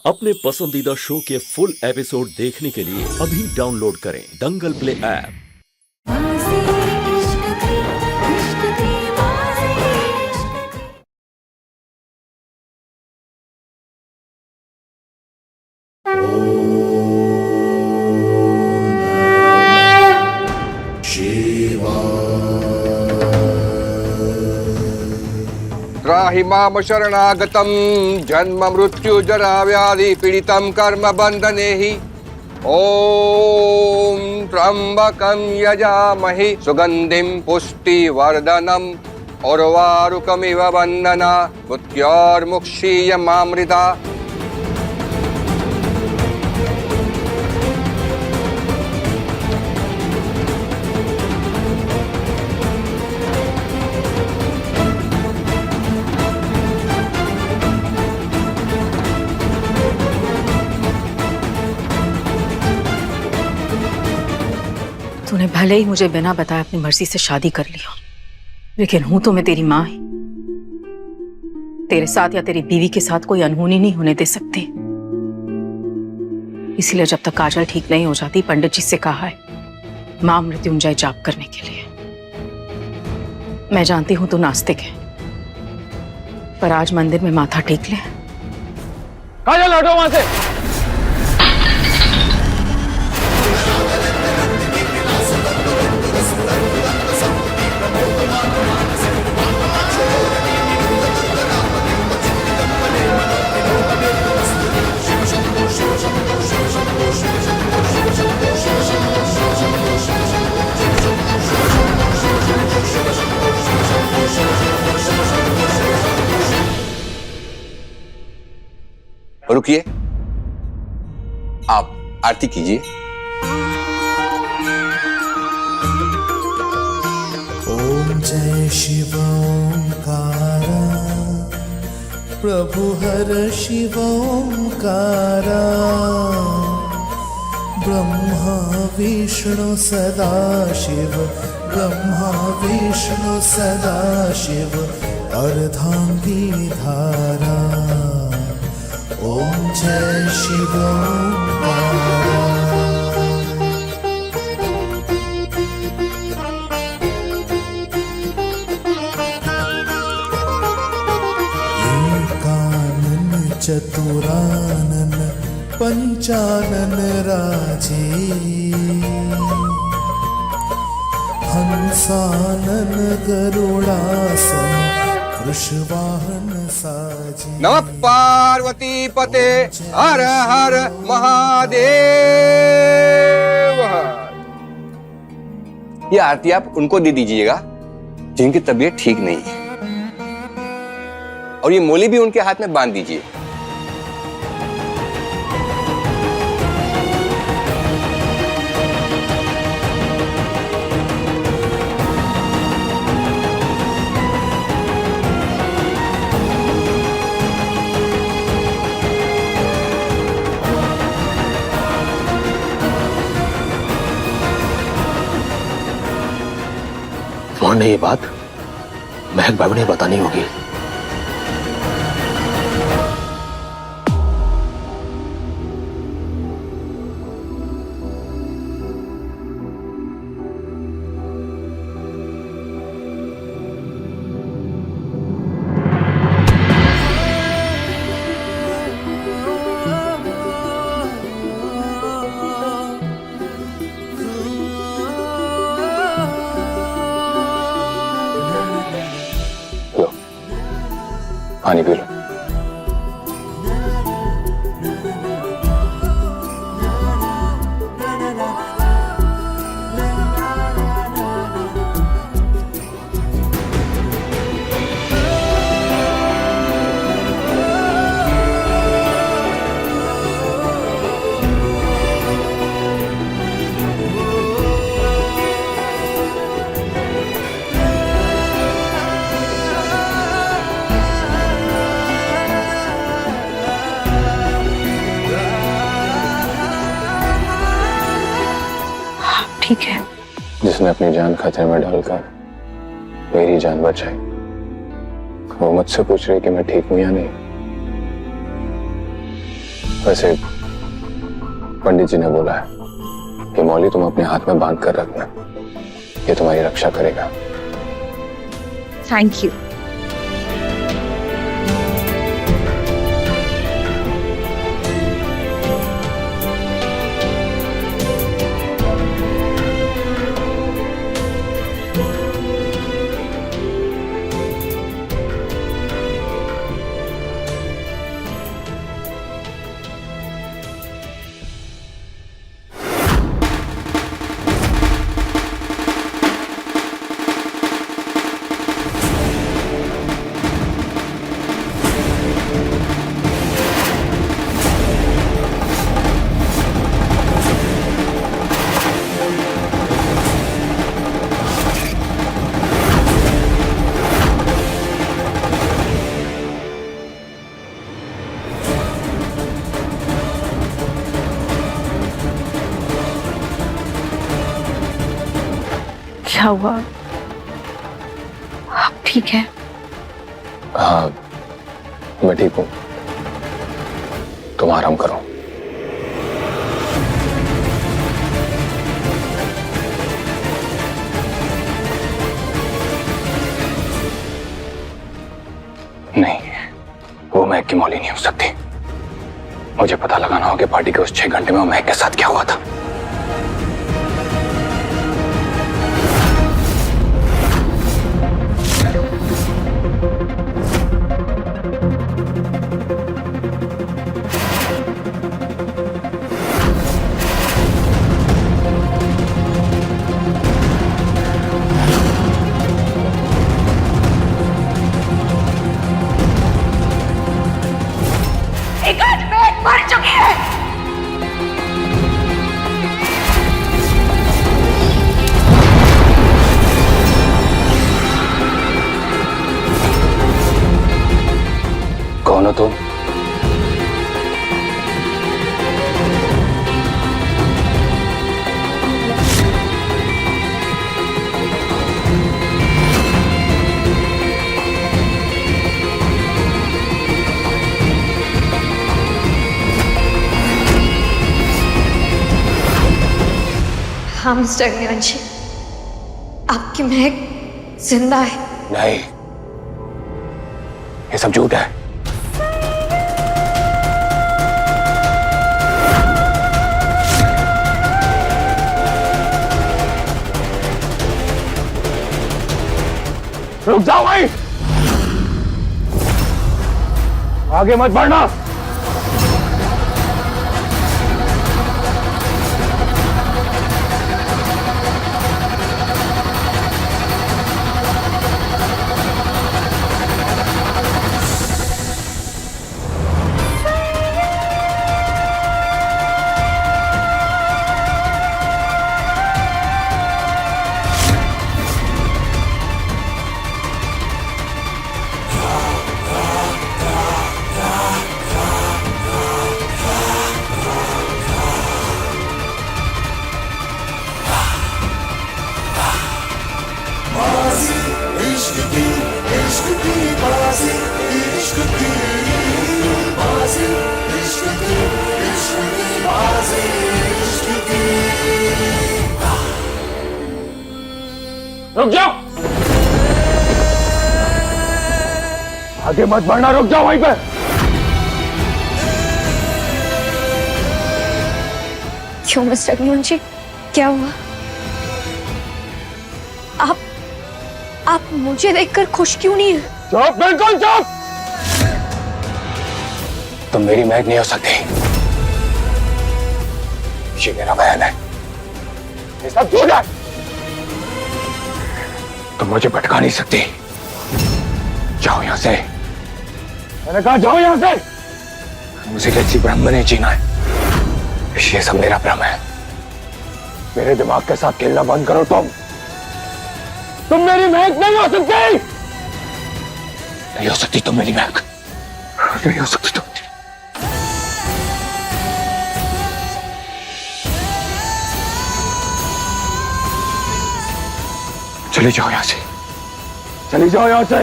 अपने पसंदीदा शो के फुल एपिसोड देखने के लिए अभी डाउनलोड करें दंगल प्ले ऐप। त्राहि माम शरणागतं जन्म मृत्यु जरा व्याधि पीडितं कर्म बन्धनेहि। ॐ त्र्यम्बकं यजामहे सुगन्धिं पुष्टिवर्धनम् उर्वारुकमिव वन्दना मृत्योर्मुक्षीयमामृता। तूने भले ही मुझे बिना बताए अपनी मर्जी से शादी कर लिया, लेकिन हूं तो मैं तेरी माँ ही। तेरे साथ या तेरी बीवी के साथ कोई अनहोनी नहीं होने दे सकती। इसलिए जब तक काजल ठीक नहीं हो जाती, पंडित जी से कहा है मां मृत्युंजय जाप करने के लिए। मैं जानती हूं तू नास्तिक है, पर आज मंदिर में माथा टेक ले। काजल हटो वहां से। रुकिए, आप आरती कीजिए। ओम जय शिव ओंकारा, प्रभु हर शिव ओंकारा। ब्रह्मा विष्णु सदा शिव, ब्रह्मा विष्णु सदा शिव, अर्धांगी धारा। ओम जय शिव ओंकारा। एकानन चतुरानन पंचानन राजे, हंसानन गरुड़ासन वृषवाहन साजे। नमः पार्वती पते हर हर महादेव। ये आरती आप उनको दे दीजिएगा जिनकी तबीयत ठीक नहीं है, और ये मोली भी उनके हाथ में बांध दीजिए। मोहन, ये बात महक बाबू ने बतानी होगी। पानी पी लो। ठीक है। जिसने अपनी जान खतरे में डालकर मेरी जान बचाई, वो मुझसे पूछ रही कि मैं ठीक हूं या नहीं। वैसे पंडित जी ने बोला है कि मौली तुम अपने हाथ में बांध कर रखना, ये तुम्हारी रक्षा करेगा। Thank you. क्या हुआ? आप ठीक है? हाँ, मैं ठीक हूं। तुम आराम करो। नहीं, वो महक की मौली नहीं हो सकती। मुझे पता लगाना होगा कि पार्टी के उस 6 घंटे में वो महक के साथ क्या हुआ था। मर चुकी है। कौन हो तुम? हाँ मिस्टर अग्निवंशी, आपकी महक जिंदा है। नहीं, ये सब झूठ है। रुक जाओ भाई, आगे मत बढ़ना। रुक जाओ, आगे मत बढ़ना। रुक जाओ वहीं पे। क्यों मिस्टर अग्निवंशी, क्या हुआ? आप मुझे देखकर खुश क्यों नहीं है? चुप, बिल्कुल चुप। तुम मेरी महक नहीं हो सकती, ये मेरा बयान है। ये सब झूठ है। तुम मुझे भटका नहीं सकती। जाओ यहां से, मैंने कहा जाओ यहां से। मुझे किसी भ्रम में नहीं जीना है। ये सब मेरा भ्रम है। मेरे दिमाग के साथ खेलना बंद करो। तुम मेरी महक नहीं हो सकती। नहीं हो सकती तुम मेरी महक, नहीं हो सकती तुम। चली जाओ यहां से, चली जाओ यहां से,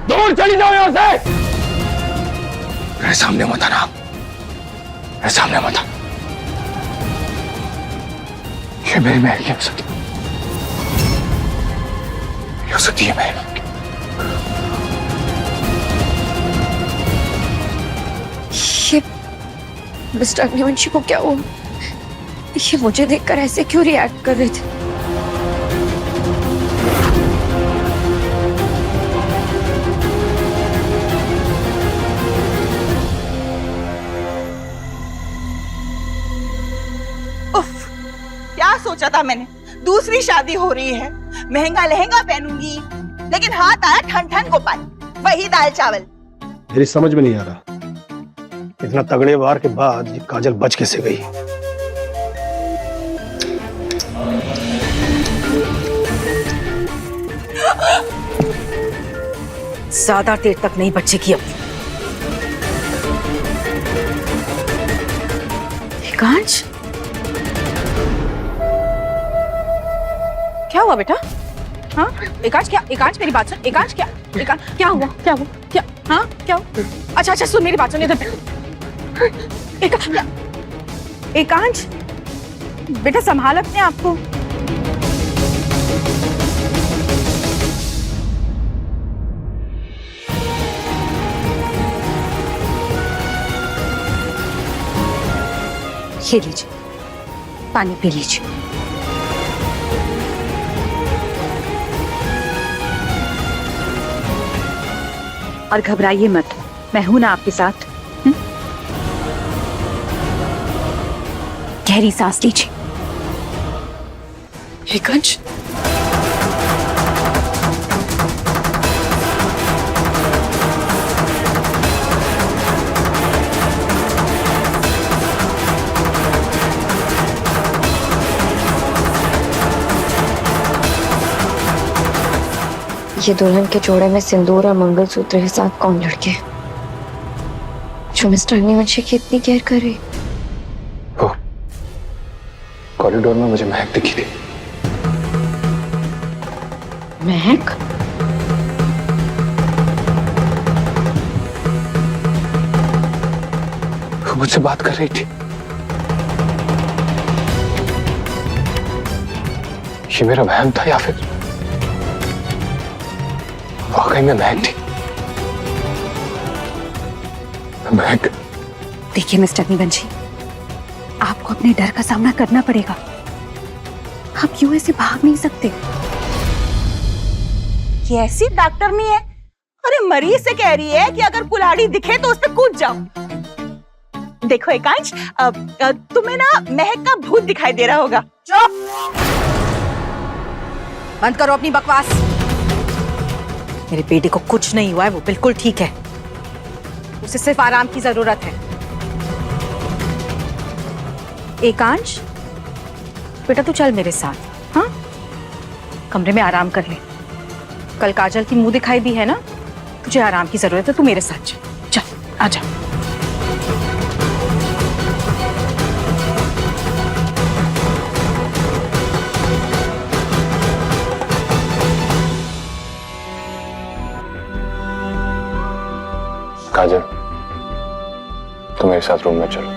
दूर चली जाओ यहां से। मेरे सामने मत आना, मेरे सामने मत आ। ये मेरी महल की औसत है महल। ये मिस्टर अग्निवंशी को क्या हुआ? ये मुझे देखकर ऐसे क्यों रिएक्ट कर रहे थे? उफ, क्या सोचा था मैंने, दूसरी शादी हो रही है, महंगा लहंगा पहनूंगी, लेकिन हाथ आया ठन ठन गोपाल, वही दाल चावल। मेरी समझ में नहीं आ रहा, इतना तगड़े वार के बाद ये काजल बच कैसे गई। ज्यादा देर तक नहीं बचेगी अब। एकांश, क्या हुआ बेटा? हाँ एकांश, क्या? एकांश मेरी बात सुन। एकांश क्या? एकांश क्या हुआ? क्या हुआ? क्या? हाँ क्या हुआ? अच्छा अच्छा सुन मेरी बात सुन इधर। एकांश बेटा संभाल अपने आप को। ये लीजिए, पानी पी लीजिए। और घबराइए मत, मैं हूं ना आपके साथ। गहरी सांस लीजिए। एकांश ये दुल्हन के जोड़े में सिंदूर और मंगलसूत्र के साथ कौन लड़के जो मिस्टर अग्निवंशी की इतनी केयर कर रही? कॉरिडोर में मुझे महक दिखी थी। महक? वो मुझसे बात कर रही थी। ये मेरा वहम था या फिर वाकई में महक थी? महक। देखिए मिस्टर अग्निवंशी, आपको अपने डर का सामना करना पड़ेगा। आप यूं ऐसे भाग नहीं सकते। ये ऐसी डॉक्टर नहीं है, अरे मरीज से कह रही है कि अगर कुल्हाड़ी दिखे तो उस पर कूद जाओ। देखो एकांश, तुम्हें ना महक का भूत दिखाई दे रहा होगा। चुप! बंद करो अपनी बकवास। मेरे बेटे को कुछ नहीं हुआ है, वो बिल्कुल ठीक है। उसे सिर्फ आराम की जरूरत है। एकांश बेटा तू चल मेरे साथ, हाँ? कमरे में आराम कर ले। कल काजल की मुंह दिखाई भी है ना, तुझे आराम की जरूरत है, तू मेरे साथ चल। चल आजा। काजल, तुम मेरे साथ रूम में चलो,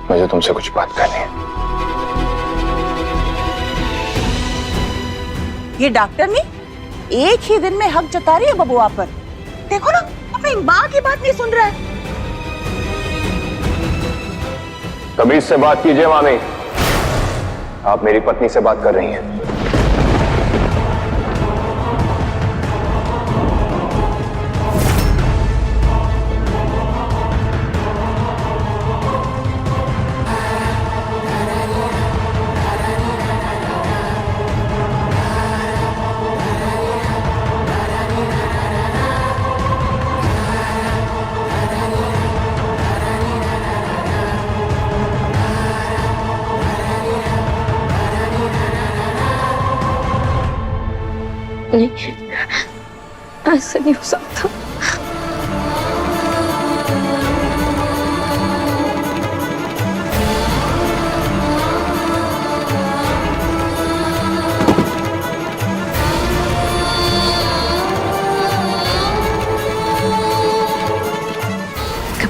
मुझे तुमसे कुछ बात करनी है। ये डॉक्टर नहीं एक ही दिन में हक जता रही है बबुआ पर। देखो ना, अपनी माँ की बात नहीं सुन रहा है। तमीज से बात कीजिए मामी, आप मेरी पत्नी से बात कर रही हैं। नहीं, ऐसा नहीं हो सकता।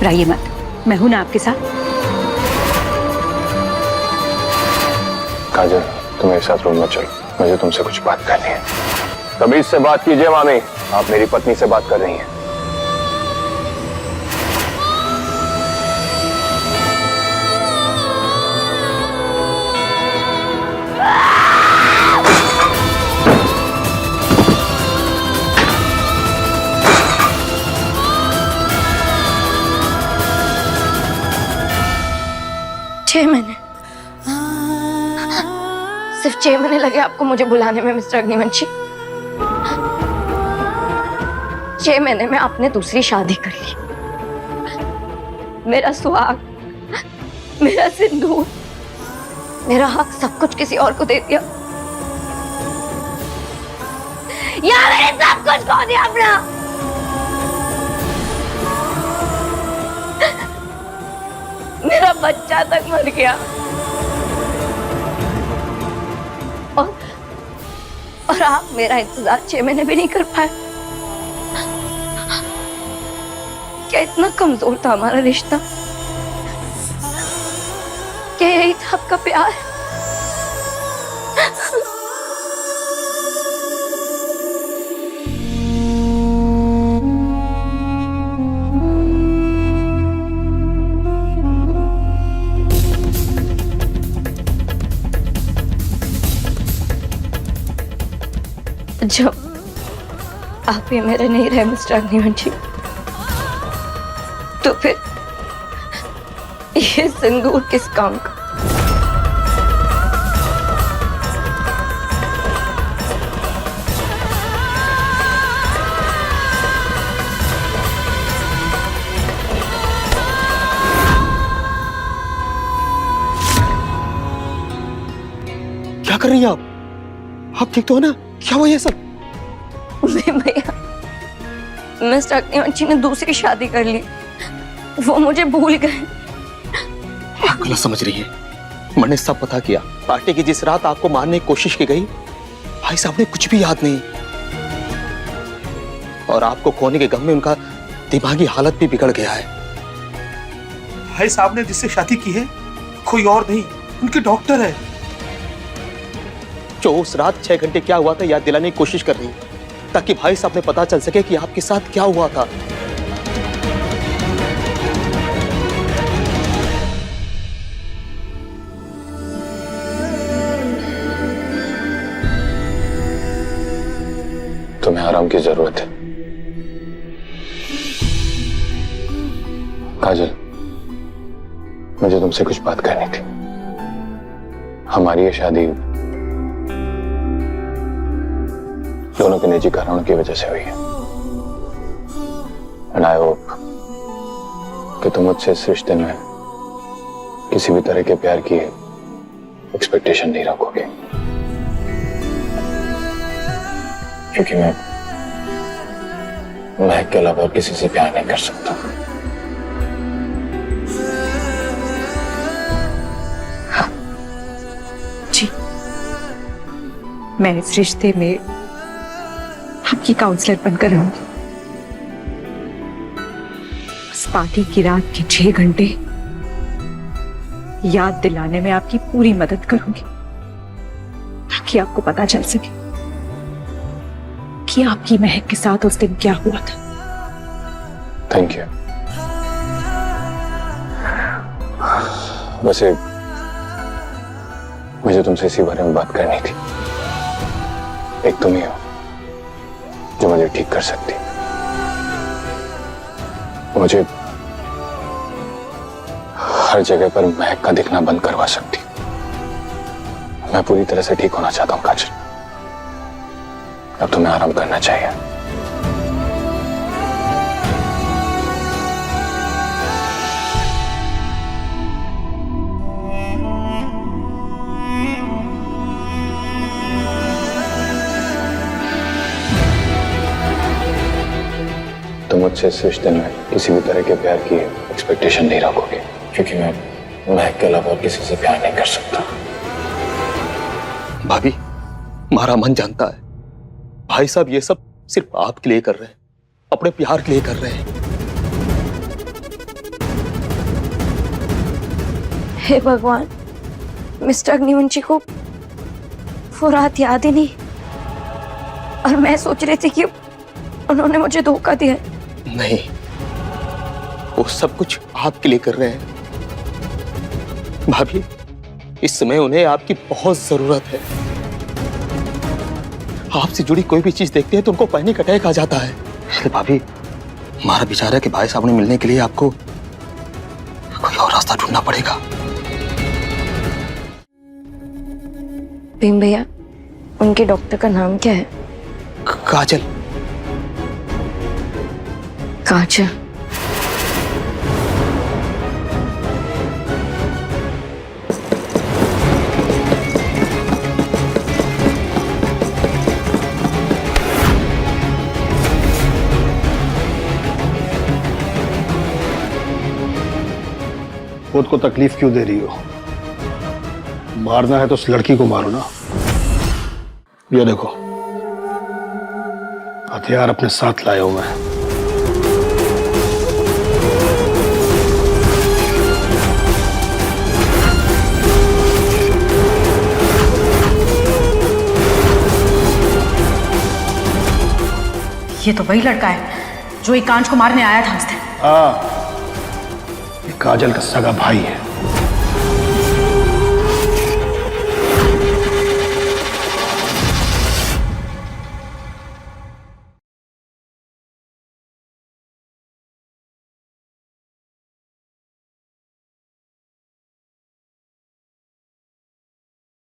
घबराइए मत, मैं हूं ना आपके साथ। काजल, तुम मेरे साथ रूम में चलो, मुझे तुमसे कुछ बात करनी है। तमीज से बात कीजिए मामी, आप मेरी पत्नी से बात कर रही हैं। छह महीने, सिर्फ 6 महीने लगे आपको मुझे बुलाने में मिस्टर अग्निवंशी। 6 महीने में आपने दूसरी शादी कर ली। मेरा सुहाग, मेरा सिंदूर, मेरा हक सब कुछ किसी और को दे दिया। यार मैंने सब कुछ खो दिया अपना। मेरा बच्चा तक मर गया और आप मेरा इंतजार 6 महीने भी नहीं कर पाए। क्या इतना कमजोर था हमारा रिश्ता? क्या यही था आपका प्यार? जब आप ही मेरे नहीं रहे मिस्टर अग्निवंशी, तो फिर ये सिंदूर किस काम का? क्या कर रही हैं आप? आप ठीक तो हो ना? क्या हुआ ये सब? भैया, मिस्टर अग्निवंशी ने दूसरी शादी कर ली, वो मुझे भूल गए। आप गलत समझ रही है। मैंने सब पता किया। पार्टी की जिस रात आपको मारने की कोशिश की गई, भाई साहब ने कुछ भी याद नहीं, और आपको खोने के गम में उनका दिमागी हालत भी बिगड़ गया है। भाई साहब ने जिससे शादी की है कोई और नहीं, उनके डॉक्टर है। जो उस रात 6 घंटे क्या हुआ था याद दिलाने की कोशिश कर रही है, ताकि भाई साहब ने पता चल सके कि आपके साथ क्या हुआ था। तुम्हें आराम की जरूरत है काजल। मुझे तुमसे कुछ बात करनी थी। हमारी ये शादी दोनों के निजी कारणों की वजह से हुई है, एंड आई होप कि तुम मुझसे इस रिश्ते में किसी भी तरह के प्यार की एक्सपेक्टेशन नहीं रखोगे, क्योंकि मैं महक के अलावा और किसी से प्यार नहीं कर सकता। जी, मैं इस रिश्ते में आपकी काउंसलर बनकर रहूंगी। उस पार्टी की रात के 6 घंटे याद दिलाने में आपकी पूरी मदद करूंगी, ताकि आपको पता चल सके कि आपकी महक के साथ उस दिन क्या हुआ था। Thank you. वैसे मुझे तुमसे इसी बारे में बात करनी थी। एक तुम ही हो जो मुझे ठीक कर सकती, मुझे हर जगह पर महक का दिखना बंद करवा सकती। मैं पूरी तरह से ठीक होना चाहता हूं काजल। अब तुम्हें आराम करना चाहिए। तुम मुझसे इस रिश्ते में किसी भी तरह के प्यार की एक्सपेक्टेशन नहीं रखोगे, क्योंकि मैं महक के अलावा किसी से प्यार नहीं कर सकता। भाभी, हमारा मन जानता है भाई साहब ये सब सिर्फ आपके लिए कर रहे हैं, अपने प्यार के लिए कर रहे हैं। हे भगवान, मिस्टर अग्निवंशी को वो रात याद ही नहीं, और मैं सोच रही थी कि उन्होंने मुझे धोखा दिया। नहीं, वो सब कुछ आपके लिए कर रहे हैं भाभी। इस समय उन्हें आपकी बहुत जरूरत है। आपसे जुड़ी कोई भी चीज देखते हैं तो उनको पैनिक अटैक आ जाता है। इसलिए भाभी, हमारा विचार है कि भाई साहब ने मिलने के लिए आपको कोई और रास्ता ढूंढना पड़ेगा। भीम भैया, उनके डॉक्टर का नाम क्या है? काजल। काजल। खुद को तकलीफ क्यों दे रही हो? मारना है तो उस लड़की को मारो ना। ये देखो, हथियार अपने साथ लाया हूं मैं। ये तो वही लड़का है जो एकांश को मारने आया था उस दिन। हाँ, ये काजल का सगा भाई है।